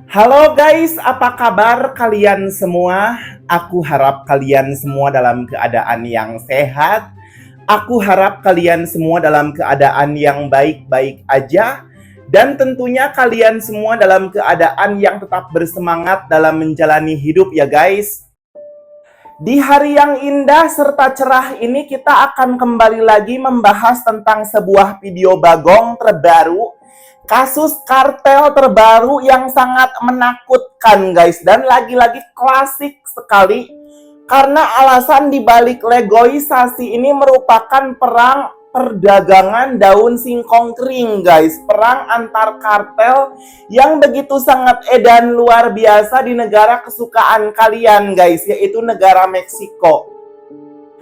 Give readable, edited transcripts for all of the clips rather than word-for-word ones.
Halo guys, apa kabar kalian semua? Aku harap kalian semua dalam keadaan yang sehat. Aku harap kalian semua dalam keadaan yang baik-baik aja. Dan tentunya kalian semua dalam keadaan yang tetap bersemangat dalam menjalani hidup ya guys. Di hari yang indah serta cerah ini kita akan kembali lagi membahas tentang sebuah video bagong terbaru. Kasus kartel terbaru yang sangat menakutkan guys. Dan lagi-lagi klasik sekali. Karena alasan dibalik legoisasi ini merupakan perang perdagangan daun singkong kering guys. Perang antar kartel yang begitu sangat edan luar biasa di negara kesukaan kalian guys, yaitu negara Meksiko.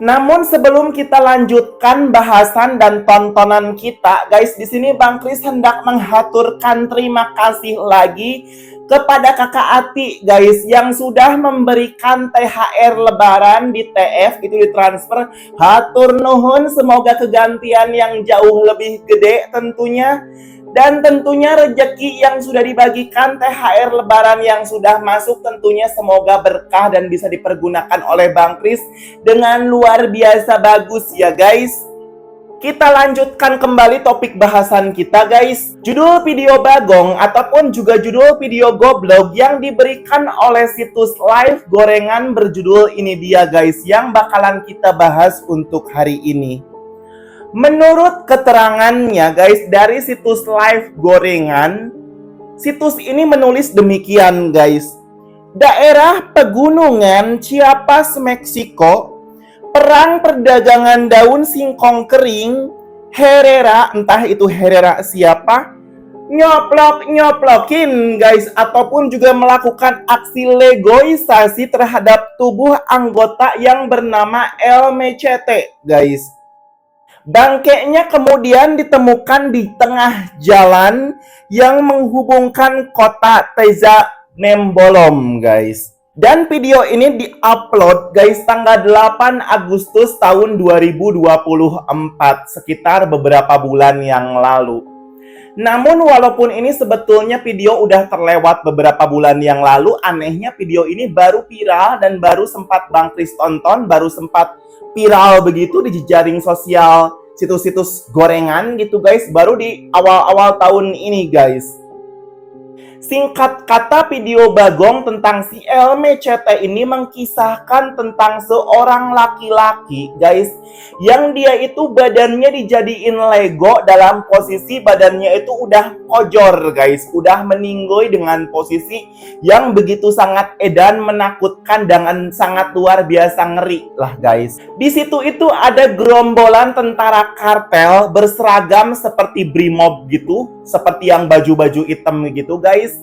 Namun sebelum kita lanjutkan bahasan dan tontonan kita, guys, di sini Bang Kris hendak menghaturkan terima kasih lagi kepada Kakak Ati, guys, yang sudah memberikan THR Lebaran di TF, itu ditransfer. Hatur nuhun, semoga kegantian yang jauh lebih gede tentunya. Dan tentunya rezeki yang sudah dibagikan, THR Lebaran yang sudah masuk tentunya semoga berkah dan bisa dipergunakan oleh Bang Kris dengan luar biasa bagus ya guys. Kita lanjutkan kembali topik bahasan kita guys. Judul video bagong ataupun juga judul video goblok yang diberikan oleh situs live gorengan berjudul ini dia guys, yang bakalan kita bahas untuk hari ini. Menurut keterangannya guys dari situs live gorengan, situs ini menulis demikian guys. Daerah pegunungan Chiapas, Meksiko, perang perdagangan daun singkong kering, Herrera, entah itu Herrera siapa, nyoplok-nyoplokin guys, ataupun juga melakukan aksi legoisasi terhadap tubuh anggota yang bernama El Mechete guys. Bangkainya kemudian ditemukan di tengah jalan yang menghubungkan kota Teza Nembolom guys. Dan video ini diupload guys tanggal 8 Agustus tahun 2024, sekitar beberapa bulan yang lalu. Namun walaupun ini sebetulnya video udah terlewat beberapa bulan yang lalu, anehnya video ini baru viral dan baru sempat Bang Kris tonton, baru sempat viral begitu di jejaring sosial situs-situs gorengan gitu guys, baru di awal-awal tahun ini guys. Singkat kata, video bagong tentang si El Mechete ini mengkisahkan tentang seorang laki-laki guys, yang dia itu badannya dijadiin Lego dalam posisi badannya itu udah kojor guys, udah meninggoy dengan posisi yang begitu sangat edan, menakutkan dan sangat luar biasa ngeri lah guys. Di situ itu ada gerombolan tentara kartel berseragam seperti brimob gitu, seperti yang baju-baju hitam gitu guys.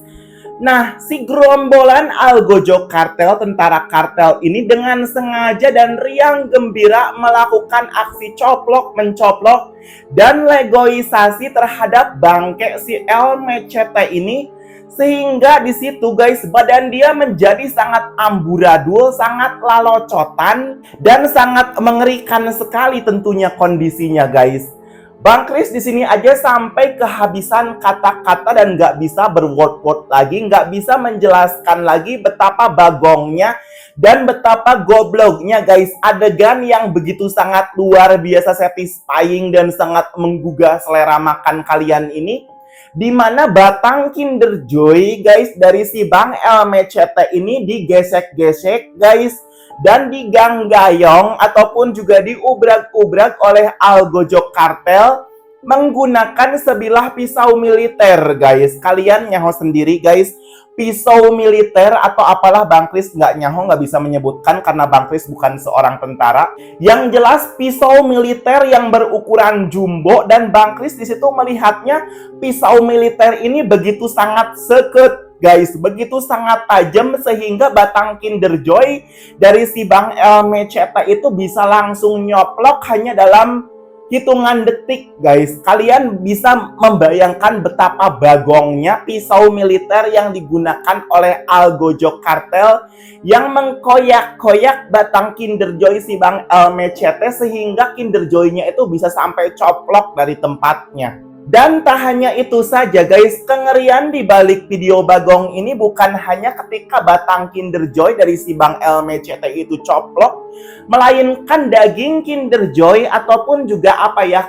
Nah, si gerombolan Algojo kartel, tentara kartel ini dengan sengaja dan riang gembira melakukan aksi coplok-mencoplok dan legoisasi terhadap bangke si El Mechete ini, sehingga di situ guys badan dia menjadi sangat amburadul, sangat lalocotan dan sangat mengerikan sekali tentunya kondisinya guys. Bang Kris di sini aja sampai kehabisan kata-kata dan nggak bisa berword-word lagi, nggak bisa menjelaskan lagi betapa bagongnya dan betapa gobloknya guys adegan yang begitu sangat luar biasa satisfying dan sangat menggugah selera makan kalian ini, di mana batang Kinder Joy guys dari si Bang El Mechete ini digesek-gesek guys dan diganggayong ataupun juga diubrak-ubrak oleh Algojo kartel menggunakan sebilah pisau militer guys. Kalian nyaho sendiri guys, pisau militer atau apalah Bang Kris nggak nyaho, nggak bisa menyebutkan karena Bang Kris bukan seorang tentara. Yang jelas pisau militer yang berukuran jumbo, dan Bang Kris di situ melihatnya pisau militer ini begitu sangat sekut guys, begitu sangat tajam sehingga batang Kinder Joy dari si Bang El Mechete itu bisa langsung nyoplok hanya dalam hitungan detik guys. Kalian bisa membayangkan betapa bagongnya pisau militer yang digunakan oleh Algojo kartel yang mengkoyak-koyak batang Kinder Joy si Bang El Mechete sehingga Kinder Joy-nya itu bisa sampai coplok dari tempatnya. Dan tak hanya itu saja guys, kengerian di balik video Bagong ini bukan hanya ketika batang Kinder Joy dari si Bang LMCT itu coplok, melainkan daging Kinder Joy ataupun juga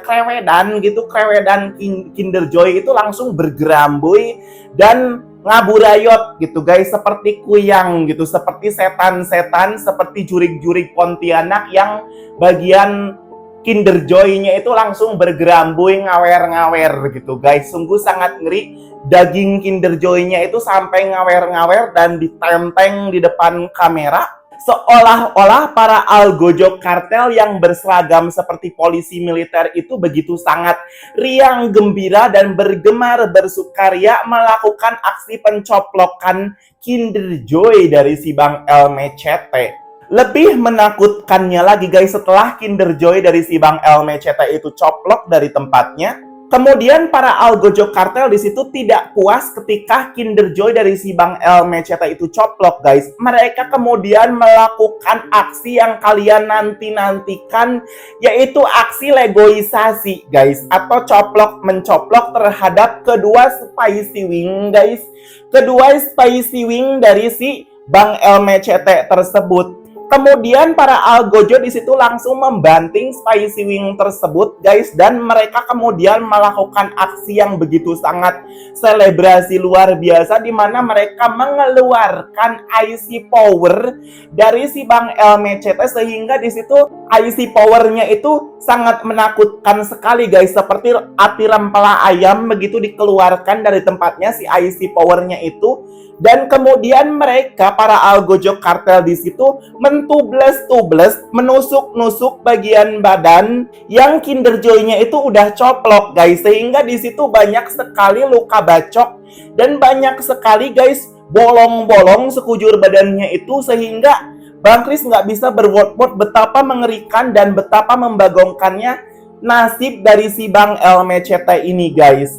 krewedan gitu, krewedan Kinder Joy itu langsung bergerambuy dan ngaburayot gitu guys, seperti kuyang gitu, seperti setan-setan, seperti jurig-jurig Pontianak yang bagian Kinder Joy-nya itu langsung bergerambuy ngawer-ngawer gitu guys. Sungguh sangat ngeri. Daging Kinder Joy-nya itu sampai ngawer-ngawer dan ditenteng di depan kamera. Seolah-olah para algojo kartel yang berseragam seperti polisi militer itu begitu sangat riang gembira dan bergemar bersukaria melakukan aksi pencoplokan Kinder Joy dari si Bang LMCT. Lebih menakutkannya lagi guys, setelah Kinder Joy dari si Bang LMCT itu coplok dari tempatnya, kemudian para algojo kartel di situ tidak puas ketika Kinder Joy dari si Bang LMCT itu coplok guys. Mereka kemudian melakukan aksi yang kalian nanti-nantikan, yaitu aksi legoisasi guys, atau coplok mencoplok terhadap kedua spicy wing guys. Kedua spicy wing dari si Bang LMCT tersebut. Kemudian para algojo di situ langsung membanting spicy wing tersebut guys, dan mereka kemudian melakukan aksi yang begitu sangat selebrasi luar biasa, di mana mereka mengeluarkan IC power dari si Bang LMCT, sehingga di situ IC powernya itu sangat menakutkan sekali guys, seperti api rempela ayam begitu dikeluarkan dari tempatnya si IC powernya itu. Dan kemudian mereka, para algojo kartel di situ, mentubles-tubles, menusuk-nusuk bagian badan yang Kinder Joy-nya itu udah coplok guys. Sehingga di situ banyak sekali luka bacok dan banyak sekali guys bolong-bolong sekujur badannya itu, sehingga Bang Kris nggak bisa berword-word betapa mengerikan dan betapa membagongkannya nasib dari si Bang LMCT ini guys.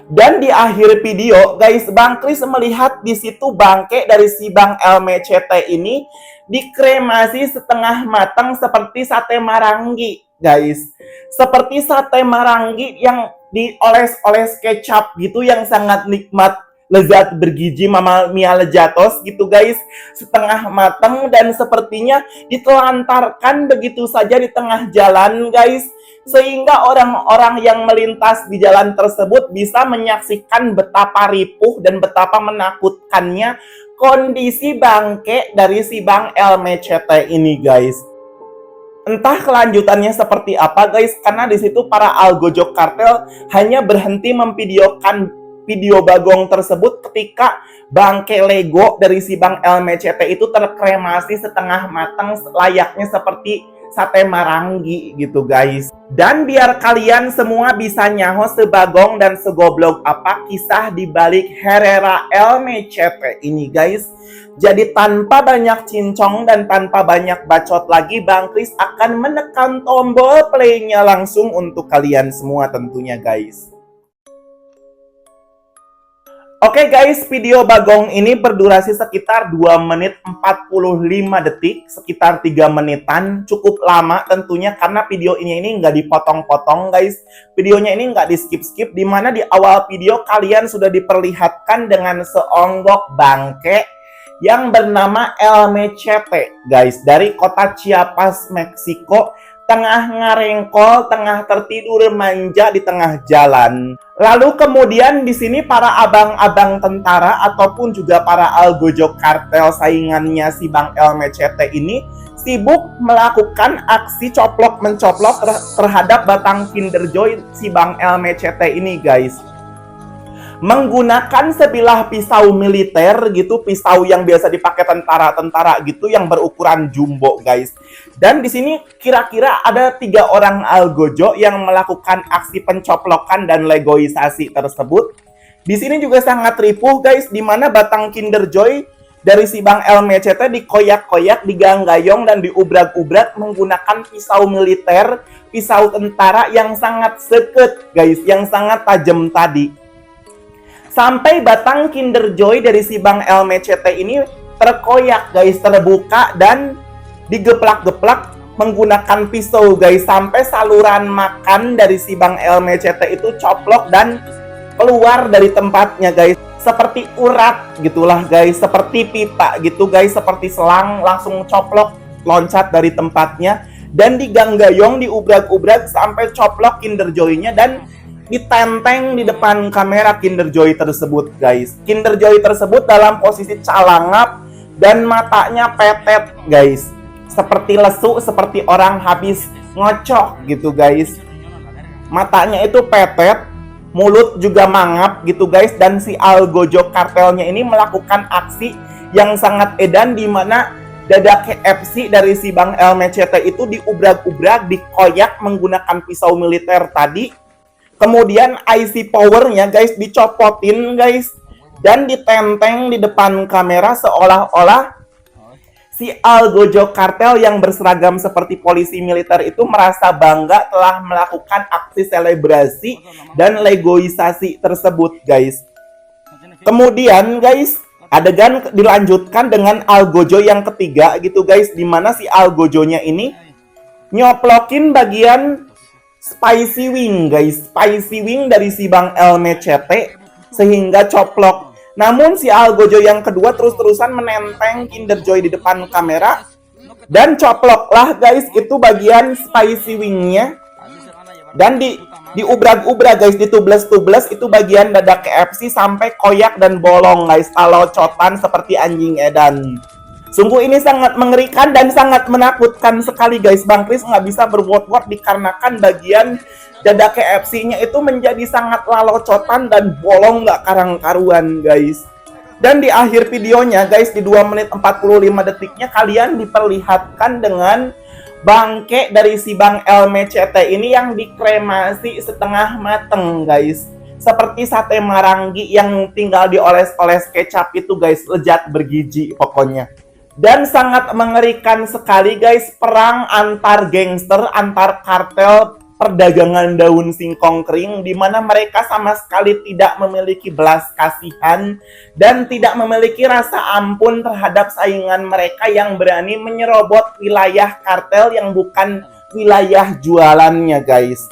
Dan di akhir video guys, Bang Kris melihat di situ bangke dari si Bang LMCT ini dikremasi setengah matang seperti sate marangi guys. Seperti sate marangi yang dioles-oles kecap gitu, yang sangat nikmat, lezat bergizi, Mama Mia Lejatos gitu guys. Setengah matang dan sepertinya ditelantarkan begitu saja di tengah jalan guys, sehingga orang-orang yang melintas di jalan tersebut bisa menyaksikan betapa ripuh dan betapa menakutkannya kondisi bangke dari si Bang LMCT ini guys. Entah kelanjutannya seperti apa guys, karena di situ para algojo kartel hanya berhenti memvideokan video Bagong tersebut ketika bangke Lego dari si Bang LMCT itu terkremasi setengah matang layaknya seperti sate marangi gitu guys. Dan biar kalian semua bisa nyaho sebagong dan segoblok apa kisah dibalik Herrera LMCT ini guys. Jadi tanpa banyak cincong dan tanpa banyak bacot lagi, Bang Kris akan menekan tombol play-nya langsung untuk kalian semua tentunya guys. Oke guys, video Bagong ini berdurasi sekitar 2 menit 45 detik, sekitar 3 menitan, cukup lama tentunya karena video ini nggak dipotong-potong guys. Videonya ini nggak di-skip-skip, dimana di awal video kalian sudah diperlihatkan dengan seonggok bangke yang bernama LMCT guys, dari kota Chiapas, Meksiko, tengah ngarengkol, tengah tertidur manja di tengah jalan. Lalu kemudian di sini para abang-abang tentara ataupun juga para algojo kartel saingannya si Bang LMCT ini sibuk melakukan aksi coplok mencoplok terhadap batang Kinder Joy si Bang LMCT ini guys. Menggunakan sebilah pisau militer gitu, pisau yang biasa dipakai tentara-tentara gitu yang berukuran jumbo guys. Dan di sini kira-kira ada 3 orang algojo yang melakukan aksi pencoplokan dan legoisasi tersebut. Di sini juga sangat ripuh guys, di mana batang Kinder Joy dari si Bang LMCT dikoyak-koyak, diganggayong dan diubrak-ubrak menggunakan pisau militer, pisau tentara yang sangat seket guys, yang sangat tajam tadi. Sampai batang Kinder Joy dari si Bang LMCT ini terkoyak guys, terbuka dan digeplak-geplak menggunakan pisau guys, sampai saluran makan dari si Bang LMCT itu coplok dan keluar dari tempatnya guys, seperti urat gitulah guys, seperti pita gitu guys, seperti selang, langsung coplok loncat dari tempatnya dan diganggayong, diubrak-ubrak sampai coplok Kinder Joy-nya dan ditenteng di depan kamera Kinder Joy tersebut guys. Kinder Joy tersebut dalam posisi calangap dan matanya petet guys, seperti lesu, seperti orang habis ngocok gitu guys. Matanya itu petet, mulut juga mangap gitu guys. Dan si Algojo kartelnya ini melakukan aksi yang sangat edan, di mana dada KFC dari si Bang LMCT itu diubrak-ubrak, dikoyak menggunakan pisau militer tadi. Kemudian IC powernya guys dicopotin guys dan ditenteng di depan kamera, seolah-olah si Algojo kartel yang berseragam seperti polisi militer itu merasa bangga telah melakukan aksi selebrasi dan legoisasi tersebut guys. Kemudian guys, adegan dilanjutkan dengan Algojo yang ketiga gitu guys, dimana si Algojonya ini nyoplokin bagian spicy wing guys, spicy wing dari si Bang LMCT sehingga coplok. Namun si Algojo yang kedua terus-terusan menenteng Kinder Joy di depan kamera dan coploklah guys itu bagian spicy wingnya dan diubrak-ubrak guys, ditubles-tubles itu bagian dada KFC sampai koyak dan bolong guys, alocotan seperti anjing edan. Sungguh ini sangat mengerikan dan sangat menakutkan sekali guys. Bang Kris nggak bisa berbuat-buat dikarenakan bagian dada KFC-nya itu menjadi sangat lalocotan dan bolong nggak karang-karuan guys. Dan di akhir videonya guys, di 2 menit 45 detiknya kalian diperlihatkan dengan bangke dari si Bang LMCT ini yang dikremasi setengah mateng guys. Seperti sate marangi yang tinggal dioles-oles kecap itu guys, lezat bergizi pokoknya. Dan sangat mengerikan sekali guys, perang antar gangster, antar kartel perdagangan daun singkong kering, di mana mereka sama sekali tidak memiliki belas kasihan dan tidak memiliki rasa ampun terhadap saingan mereka yang berani menyerobot wilayah kartel yang bukan wilayah jualannya guys.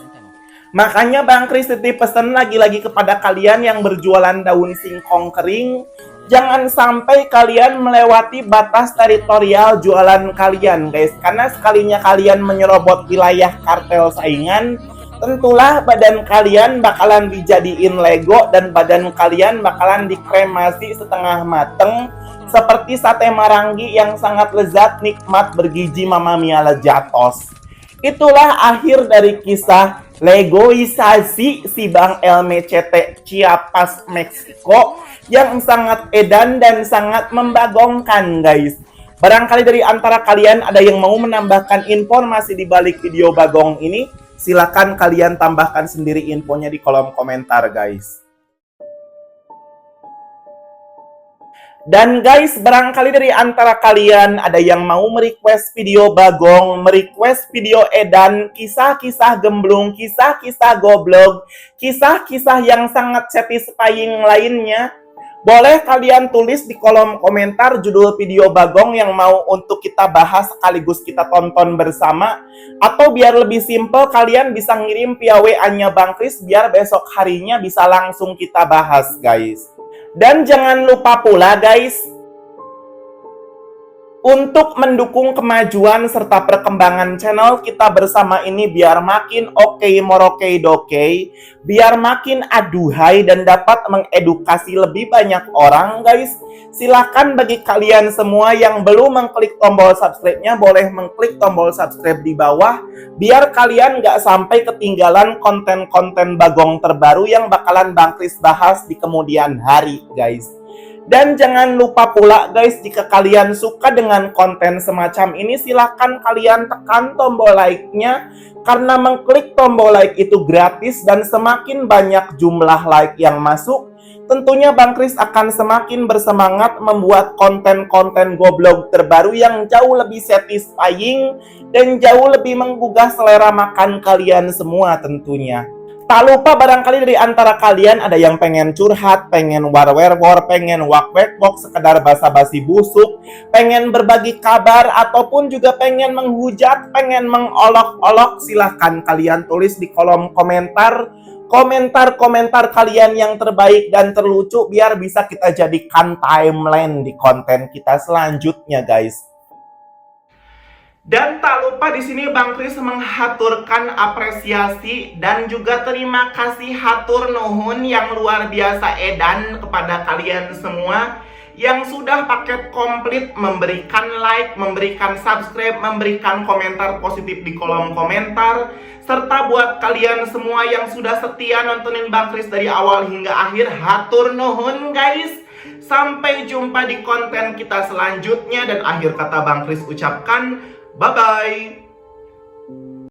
Makanya Bang Kris titip pesan lagi-lagi kepada kalian yang berjualan daun singkong kering, jangan sampai kalian melewati batas teritorial jualan kalian guys. Karena sekalinya kalian menyerobot wilayah kartel saingan, tentulah badan kalian bakalan dijadiin Lego dan badan kalian bakalan dikremasi setengah mateng seperti sate marangi yang sangat lezat, nikmat, bergizi, Mamma Mia lejatos. Itulah akhir dari kisah legoisasi si Bang LMCT Chiapas, Meksiko yang sangat edan dan sangat membagongkan guys. Barangkali dari antara kalian ada yang mau menambahkan informasi di balik video bagong ini, silakan kalian tambahkan sendiri infonya di kolom komentar guys. Dan guys, barangkali dari antara kalian ada yang mau merequest video bagong, merequest video edan, kisah-kisah gemblung, kisah-kisah goblok, kisah-kisah yang sangat satisfying lainnya, boleh kalian tulis di kolom komentar judul video bagong yang mau untuk kita bahas sekaligus kita tonton bersama. Atau biar lebih simple, kalian bisa ngirim via WA-nya Bang Kris biar besok harinya bisa langsung kita bahas guys. Dan jangan lupa pula guys, untuk mendukung kemajuan serta perkembangan channel kita bersama ini biar makin oke moroke doke, biar makin aduhai dan dapat mengedukasi lebih banyak orang guys, silakan bagi kalian semua yang belum mengklik tombol subscribe-nya boleh mengklik tombol subscribe di bawah biar kalian nggak sampai ketinggalan konten-konten bagong terbaru yang bakalan Bang Kris bahas di kemudian hari guys. Dan jangan lupa pula guys, jika kalian suka dengan konten semacam ini, silahkan kalian tekan tombol like-nya. Karena mengklik tombol like itu gratis dan semakin banyak jumlah like yang masuk, tentunya Bang Kris akan semakin bersemangat membuat konten-konten goblok terbaru yang jauh lebih satisfying dan jauh lebih menggugah selera makan kalian semua tentunya. Tak lupa barangkali dari antara kalian ada yang pengen curhat, pengen war, pengen wak-wek-wok, sekedar basa-basi busuk, pengen berbagi kabar, ataupun juga pengen menghujat, pengen mengolok-olok, silahkan kalian tulis di kolom komentar. Komentar-komentar kalian yang terbaik dan terlucu biar bisa kita jadikan timeline di konten kita selanjutnya, guys. Dan tak lupa di sini Bang Kris menghaturkan apresiasi dan juga terima kasih hatur nuhun yang luar biasa edan kepada kalian semua yang sudah paket komplit memberikan like, memberikan subscribe, memberikan komentar positif di kolom komentar, serta buat kalian semua yang sudah setia nontonin Bang Kris dari awal hingga akhir, hatur nuhun guys. Sampai jumpa di konten kita selanjutnya, dan akhir kata Bang Kris ucapkan bye-bye.